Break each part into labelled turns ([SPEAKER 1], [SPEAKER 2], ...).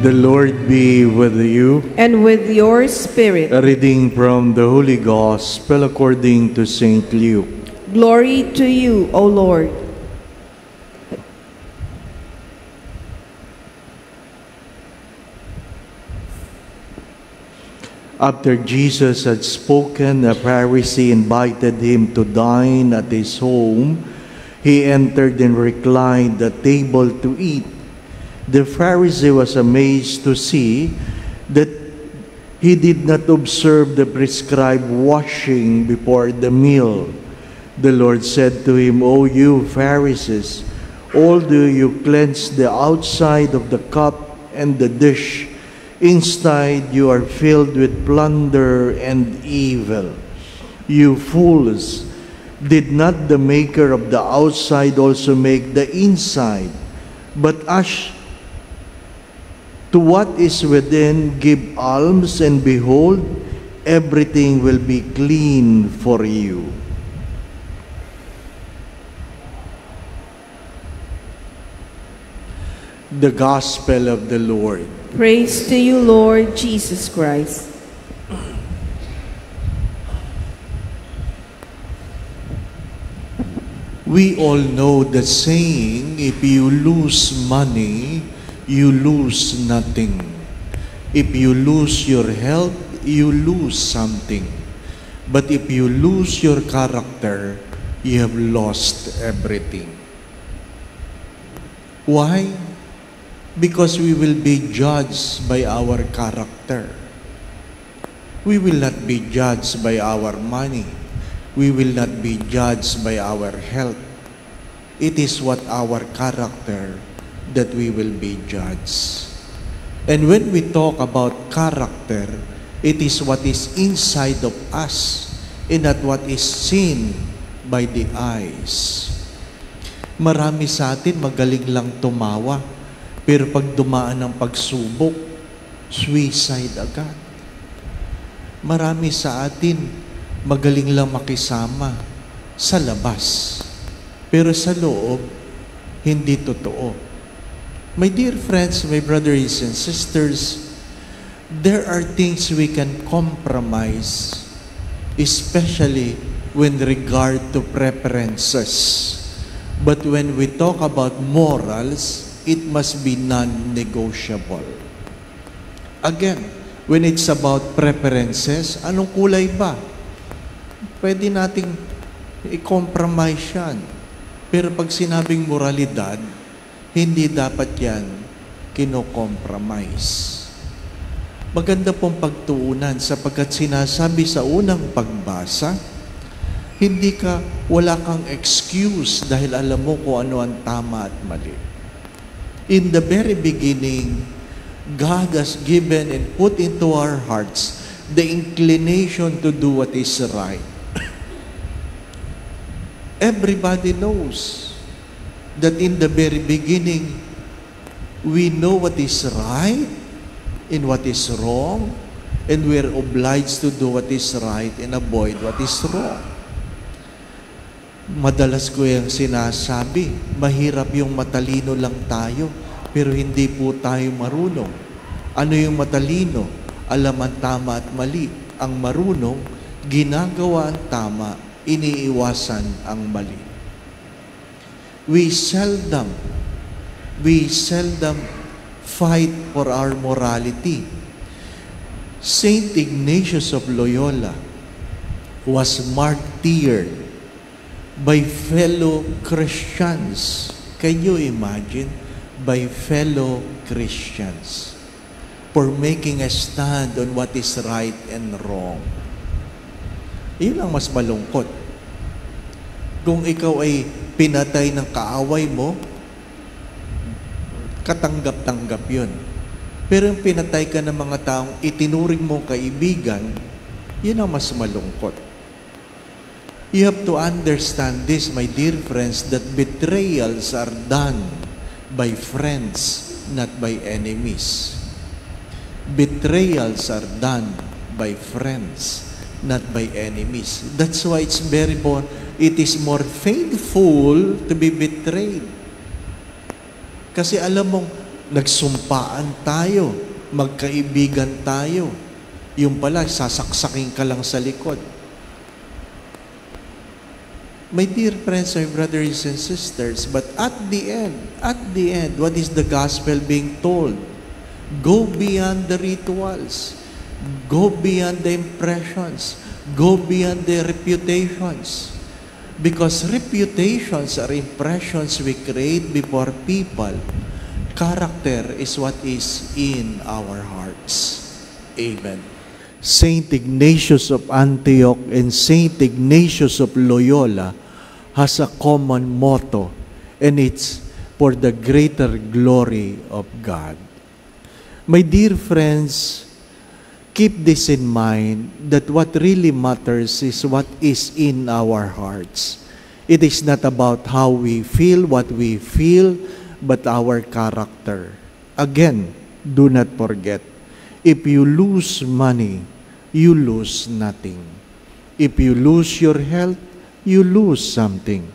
[SPEAKER 1] The Lord be with you.
[SPEAKER 2] And with your spirit.
[SPEAKER 1] A reading from the Holy Gospel according to St. Luke.
[SPEAKER 2] Glory to you, O Lord.
[SPEAKER 1] After Jesus had spoken, a Pharisee invited him to dine at his home. He entered and reclined at table to eat. The Pharisee was amazed to see that he did not observe the prescribed washing before the meal. The Lord said to him, "O you Pharisees, although you cleanse the outside of the cup and the dish, inside you are filled with plunder and evil. You fools, did not the maker of the outside also make the inside? But as to what is within, give alms, and behold, everything will be clean for you." The Gospel of the Lord.
[SPEAKER 2] Praise to you, Lord Jesus Christ.
[SPEAKER 1] We all know the saying, if you lose money, you lose nothing. If you lose your health, you lose something. But if you lose your character, you have lost everything. Why? Because we will be judged by our character. We will not be judged by our money. We will not be judged by our health. It is what our character that we will be judged. And when we talk about character, it is what is inside of us and not what is seen by the eyes. Marami sa atin magaling lang tumawa, pero pag dumaan ng pagsubok, suicide agad. Marami sa atin magaling lang makisama sa labas, pero sa loob, hindi totoo. My dear friends, my brothers and sisters, there are things we can compromise, especially when regard to preferences. But when we talk about morals, it must be non-negotiable. Again, when it's about preferences, anong kulay ba? Pwede nating i-compromise yan. Pero pag sinabing moralidad, hindi dapat yan kino-compromise. Maganda pong pagtuunan sapagkat sinasabi sa unang pagbasa, wala kang excuse dahil alam mo kung ano ang tama at mali. In the very beginning, God has given and put into our hearts the inclination to do what is right. Everybody knows that in the very beginning, we know what is right and what is wrong, and we are obliged to do what is right and avoid what is wrong. Madalas ko yung sinasabi, mahirap yung matalino lang tayo, pero hindi po tayo marunong. Ano yung matalino? Alam ang tama at mali. Ang marunong, ginagawa ang tama, iniiwasan ang mali. We seldom fight for our morality. Saint Ignatius of Loyola was martyred by fellow Christians. Can you imagine? By fellow Christians for making a stand on what is right and wrong. Yun ang mas malungkot. Kung ikaw ay pinatay ng kaaway mo, katanggap-tanggap yun. Pero yung pinatay ka ng mga taong itinuring mo kaibigan, yun ang mas malungkot. You have to understand this, my dear friends, that betrayals are done by friends, not by enemies. Betrayals are done by friends, not by enemies. That's why it is more painful to be betrayed. Kasi alam mong Nagsumpaan tayo, magkaibigan tayo. Yung pala, sasaksakin ka lang sa likod. My dear friends, my brothers and sisters, but at the end, what is the gospel being told? Go beyond the rituals. Go beyond the impressions. Go beyond the reputations. Because reputations are impressions we create before people. Character is what is in our hearts. Amen. Saint Ignatius of Antioch and Saint Ignatius of Loyola has a common motto, and it's for the greater glory of God. My dear friends, keep this in mind, that what really matters is what is in our hearts. It is not about how we feel, what we feel, but our character. Again, do not forget, if you lose money, you lose nothing. If you lose your health, you lose something.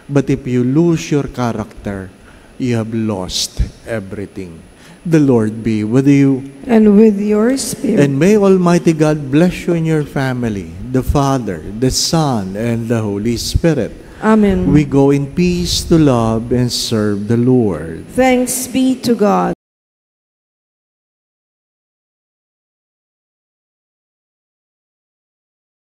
[SPEAKER 1] But if you lose your character, you have lost everything. The Lord be with you.
[SPEAKER 2] And with your spirit.
[SPEAKER 1] And may Almighty God bless you and your family, the Father, the Son, and the Holy Spirit.
[SPEAKER 2] Amen.
[SPEAKER 1] We go in peace to love and serve the Lord.
[SPEAKER 2] Thanks be to God.